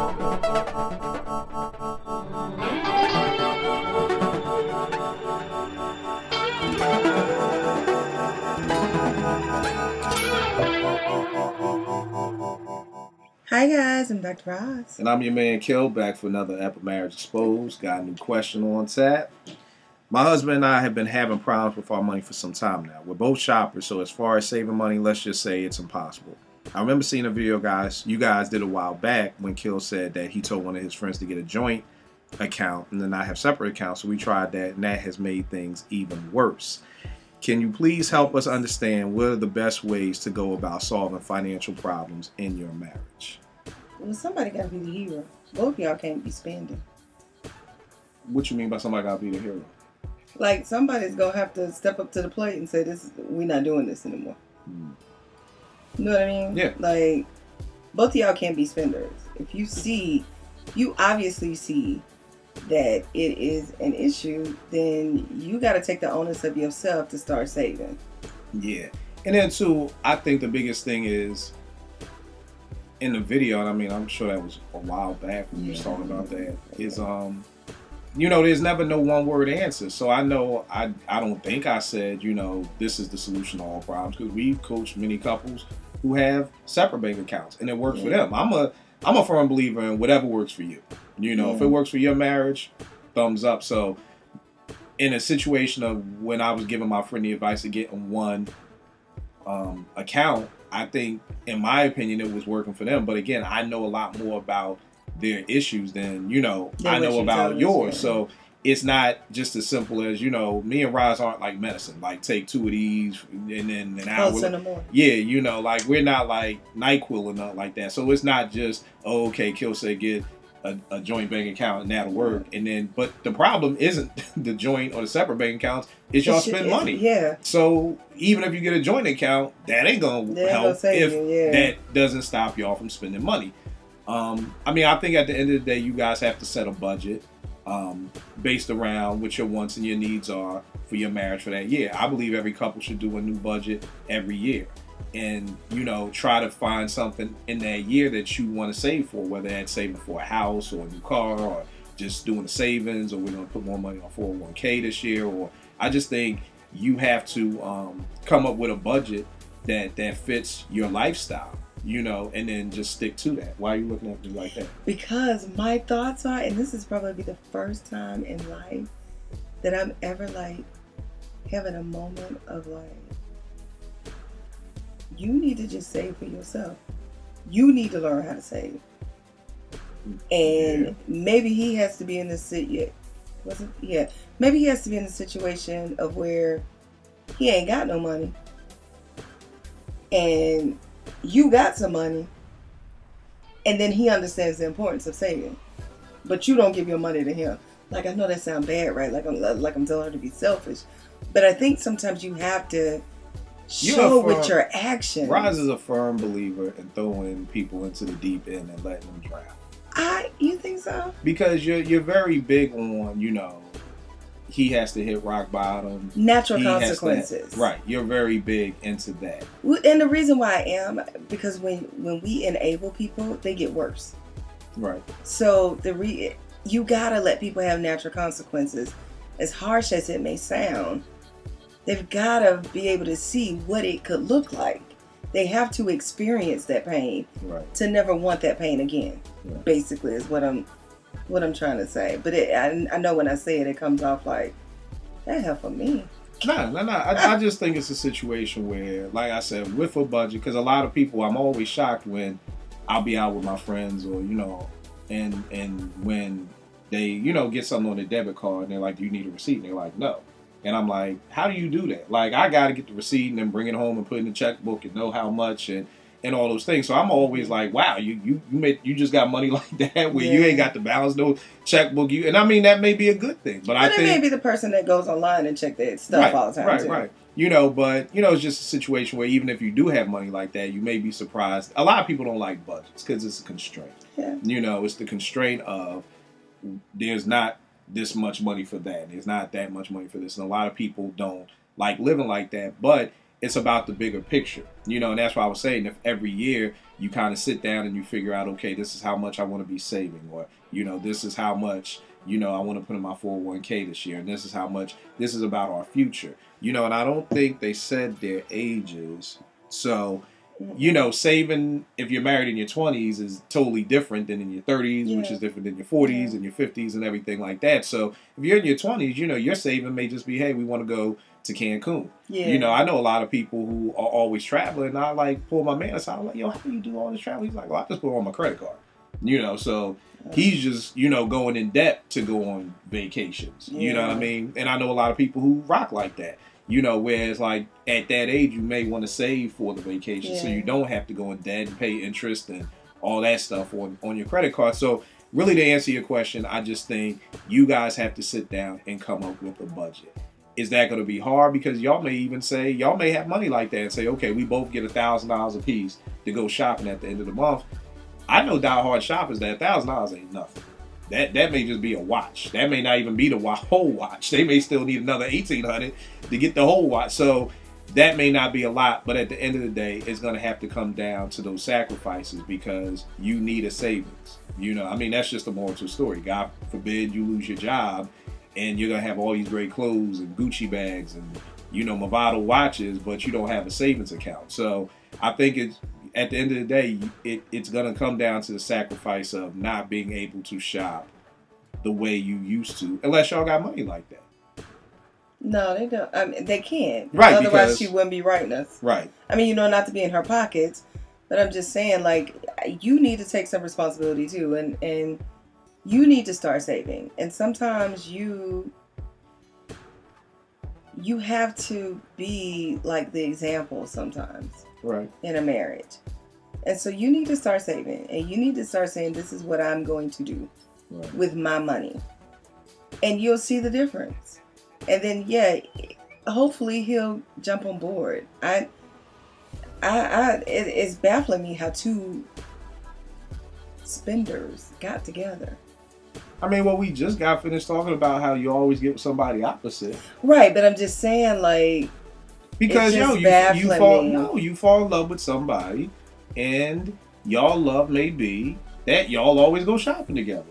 Hi guys, I'm Dr. Roz. And I'm your man Kil, back for another episode of Marriage Exposed. Got a new question on tap. My husband and I have been having problems with our money for some time now. We're both shoppers, so as far as saving money, let's just say it's impossible. I remember seeing a video, you guys did a while back when Kil said that he told one of his friends to get a joint account and then not have separate accounts. So we tried that, and that has made things even worse. Can you please help us understand what are the best ways to go about solving financial problems in your marriage? Well, somebody got to be the hero. Both of y'all can't be spending. What you mean by somebody got to be the hero? Like, somebody's going to have to step up to the plate and say, we're not doing this anymore. You know what I mean? Yeah. Like, both of y'all can't be spenders. If you obviously see that it is an issue, then you got to take the onus of yourself to start saving. Yeah. And then, too, I think the biggest thing is, in the video, and I mean, I'm sure that was a while back when you was talking about that, is, you know, there's never no one word answer. So I know, I don't think I said, you know, this is the solution to all problems, because we've coached many couples who have separate bank accounts, and it works for them. I'm a firm believer in whatever works for you. You know, if it works for your marriage, thumbs up. So in a situation of when I was giving my friend the advice of getting one account, I think, in my opinion, it was working for them. But again, I know a lot more about their issues than, you know, I know about yours. Yeah. So it's not just as simple as, you know, me and Roz aren't like medicine. Like, take 2 of these and then an hour. Yeah, you know, like, we're not like NyQuil or nothing like that. So it's not just, oh, okay, Kil said get a joint bank account and that'll work. And then, but the problem isn't the joint or the separate bank accounts, it's y'all spend money. Yeah. So even if you get a joint account, that ain't gonna help if that doesn't stop y'all from spending money. I mean, I think at the end of the day, you guys have to set a budget based around what your wants and your needs are for your marriage for that year. I believe every couple should do a new budget every year. And, you know, try to find something in that year that you want to save for, whether that's saving for a house or a new car or just doing the savings, or we're going to put more money on 401k this year. Or I just think you have to come up with a budget that fits your lifestyle, you know, and then just stick to that. Why are you looking at me like that? Because my thoughts are, and this is probably the first time in life that I'm ever like having a moment of like, you need to just save for yourself. You need to learn how to save. And maybe he has to be in this maybe he has to be in a situation of where he ain't got no money. And you got some money. And then he understands the importance of saving. But you don't give your money to him. Like, I know that sounds bad, right? Like I'm telling her to be selfish. But I think sometimes you have to show with your action. Roz is a firm believer in throwing people into the deep end and letting them drown. You think so? Because you're very big on, you know, he has to hit rock bottom. Natural consequences. Right. You're very big into that. And the reason why I am, because when we enable people, they get worse. Right. So you gotta let people have natural consequences. As harsh as it may sound, they've got to be able to see what it could look like. They have to experience that pain to never want that pain again. Right. Basically, is what I'm trying to say. But I know when I say it, it comes off like that hell for me. No. I just think it's a situation where, like I said, with a budget, because a lot of people, I'm always shocked when I'll be out with my friends, or, you know, and when they, you know, get something on their debit card and they're like, do you need a receipt? And they're like, no. And I'm like, how do you do that? Like, I got to get the receipt and then bring it home and put it in the checkbook and know how much and all those things. So I'm always like, wow, you just got money like that where you ain't got to balance no checkbook. And I mean, that may be a good thing. But I think it may be the person that goes online and check their stuff all the time. Right. You know, but, you know, it's just a situation where even if you do have money like that, you may be surprised. A lot of people don't like budgets because it's a constraint. Yeah. You know, it's the constraint of there's not this much money for that. There's not that much money for this. And a lot of people don't like living like that. But it's about the bigger picture, you know, and that's why I was saying if every year you kind of sit down and you figure out, okay, this is how much I want to be saving, or, you know, this is how much, you know, I want to put in my 401k this year, and this is how much, this is about our future, you know, and I don't think they said their ages. So, you know, saving if you're married in your 20s is totally different than in your 30s, which is different than your 40s and your 50s and everything like that. So if you're in your 20s, you know, your saving may just be, hey, we want to go to Cancun. You know, I know a lot of people who are always traveling, and I like pull my man aside. I'm like, yo, how do you do all this travel? He's like, well, I just put it on my credit card. You know, so he's just, you know, going in debt to go on vacations. You know what I mean? And I know a lot of people who rock like that. You know, whereas like at that age, you may want to save for the vacation so you don't have to go in debt and pay interest and all that stuff on your credit card. So really, to answer your question, I just think you guys have to sit down and come up with a budget. Is that going to be hard? Because y'all may even say, y'all may have money like that and say, okay, we both get $1,000 a piece to go shopping at the end of the month. I know diehard shoppers that $1,000 ain't nothing. That may just be a watch. That may not even be the whole watch. They may still need another $1,800 to get the whole watch. So that may not be a lot, but at the end of the day, it's going to have to come down to those sacrifices because you need a savings. You know, I mean, that's just a moral to the story. God forbid you lose your job and you're going to have all these great clothes and Gucci bags and, you know, Movado watches, but you don't have a savings account. So I think it's, at the end of the day, it's going to come down to the sacrifice of not being able to shop the way you used to, unless y'all got money like that. No, they don't. I mean, they can't. Right. Otherwise, she wouldn't be writing us. Right. I mean, you know, not to be in her pockets, but I'm just saying, like, you need to take some responsibility too, and you need to start saving. And sometimes you have to be like the example sometimes. Right. In a marriage. And so you need to start saving, and you need to start saying, this is what I'm going to do with my money. And you'll see the difference. And then, hopefully he'll jump on board. It's baffling me how two spenders got together. I mean, well, we just got finished talking about how you always get with somebody opposite. Right, but I'm just saying, like, because you fall in love with somebody, and y'all love may be that y'all always go shopping together.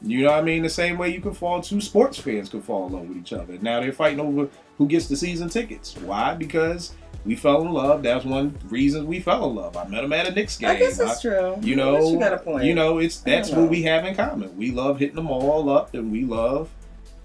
You know what I mean? The same way two sports fans could fall in love with each other. Now they're fighting over who gets the season tickets. Why? Because we fell in love. That's one of the reasons we fell in love. I met him at a Knicks game. I guess that's true. You know, you got a point. You know, that's what we have in common. We love hitting them all up, and we love,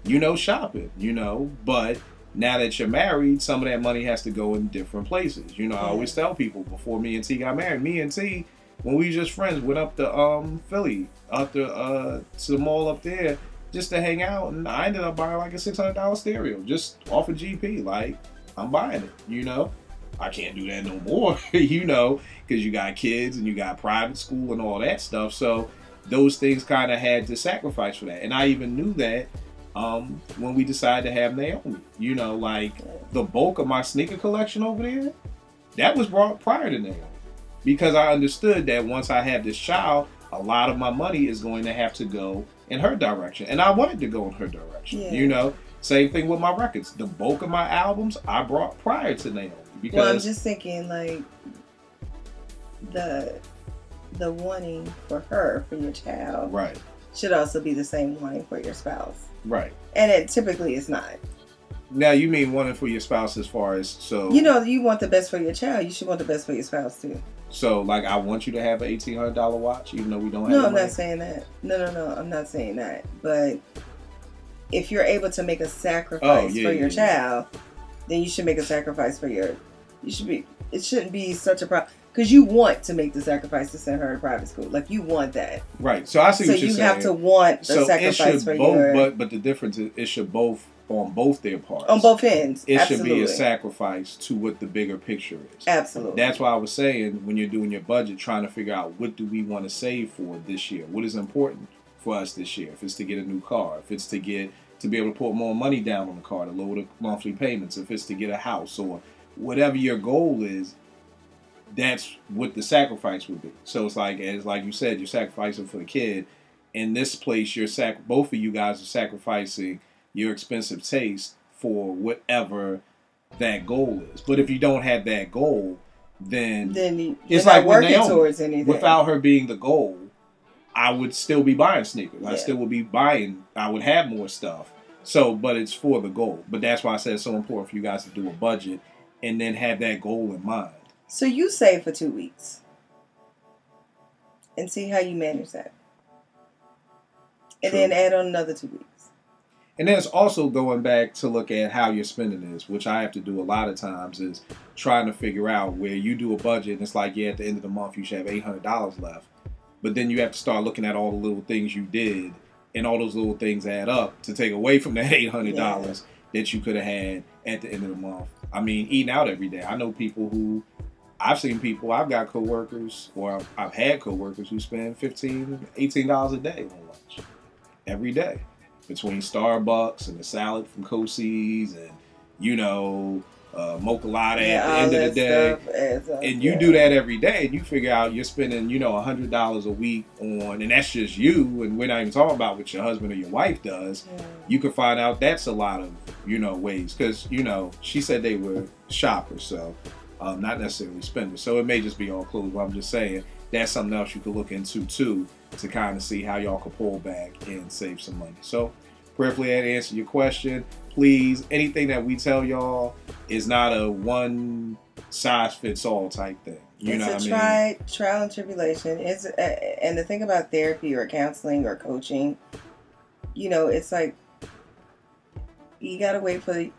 you know, shopping. You know, but now that you're married, some of that money has to go in different places. You know, I always tell people before me and T got married, me and T, when we were just friends, went up to Philly, up to the mall up there just to hang out, and I ended up buying like a $600 stereo just off of GP. Like, I'm buying it, you know. I can't do that no more, you know, because you got kids and you got private school and all that stuff. So those things kind of had to sacrifice for that. And I even knew that when we decided to have Naomi. You know, like the bulk of my sneaker collection over there, that was brought prior to Naomi. Because I understood that once I have this child, a lot of my money is going to have to go in her direction. And I wanted to go in her direction, you know. Same thing with my records. The bulk of my albums I brought prior to Naomi. Because, well, I'm just thinking, like, the wanting for her, for your child, right, should also be the same wanting for your spouse. Right. And it typically is not. Now, you mean wanting for your spouse as far as, so... You know, you want the best for your child. You should want the best for your spouse, too. So, like, I want you to have an $1,800 watch, even though we don't have No, I'm not saying that. No, I'm not saying that. But if you're able to make a sacrifice for your child, then you should make a sacrifice for your... It shouldn't be such a problem. Because you want to make the sacrifice to send her to private school. Like, you want that. Right. So, I see what you're saying. So, you have to want the sacrifice for your... But the difference is it should both, on both their parts. On both ends. It should be a sacrifice to what the bigger picture is. Absolutely. That's why I was saying, when you're doing your budget, trying to figure out what do we want to save for this year? What is important for us this year? If it's to get a new car. If it's to be able to put more money down on the car to lower the monthly payments. If it's to get a house or whatever your goal is, that's what the sacrifice would be. So it's like, as like you said, you're sacrificing for the kid. In this place, both of you guys are sacrificing your expensive taste for whatever that goal is. But if you don't have that goal, then it's like working Naomi, towards anything. Without her being the goal, I would still be buying sneakers. Yeah. I still would be buying. I would have more stuff. So, but it's for the goal. But that's why I said it's so important for you guys to do a budget and then have that goal in mind. So you save for 2 weeks and see how you manage that. And then add on another 2 weeks. And then it's also going back to look at how your spending is, which I have to do a lot of times, is trying to figure out where you do a budget and it's like, yeah, at the end of the month you should have $800 left. But then you have to start looking at all the little things you did, and all those little things add up to take away from that $800 that you could have had at the end of the month. I mean, eating out every day. I know people who, I've got coworkers, or I've had coworkers who spend $15, $18 a day on lunch every day. Between Starbucks and the salad from Kosey's and, you know, mocha latte at the end of the day. And you do that every day, and you figure out you're spending, you know, $100 a week on, and that's just you, and we're not even talking about what your husband or your wife does. You can find out that's a lot of, you know, ways. Because, you know, she said they were shoppers, so not necessarily spenders. So it may just be all clothes, but I'm just saying that's something else you could look into, too, to kind of see how y'all can pull back and save some money. So, prayerfully that answered your question. Please, anything that we tell y'all is not a one-size-fits-all type thing. You know what I mean? Trial and tribulation. And the thing about therapy or counseling or coaching, you know, it's like you got to wait for you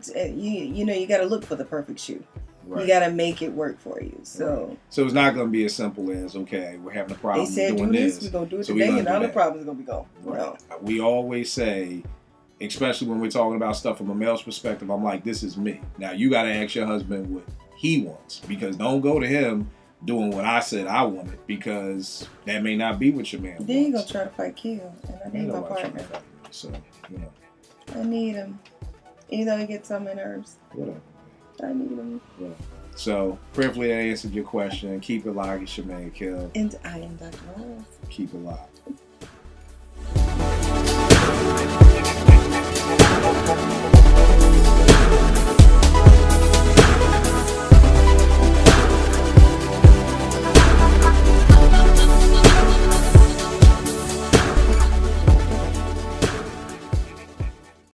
got to look for the perfect shoe. Right. You got to make it work for you. So it's not going to be as simple as, okay, we're having a problem doing this. We're going to do it today, and all the problems are going to be gone. Right. No. We always say, especially when we're talking about stuff from a male's perspective, I'm like, this is me. Now, you got to ask your husband what he wants, because don't go to him doing what I said I wanted, because that may not be what your man wants. Then you're going to try to fight Kil, and I need my partner. So, you know. I need him. Even though he gets on my nerves. Whatever. I need him. Yeah. So, prayerfully that answered your question. Keep it locked. It's your man, Kil. And I am Dr. Roz. Keep it locked.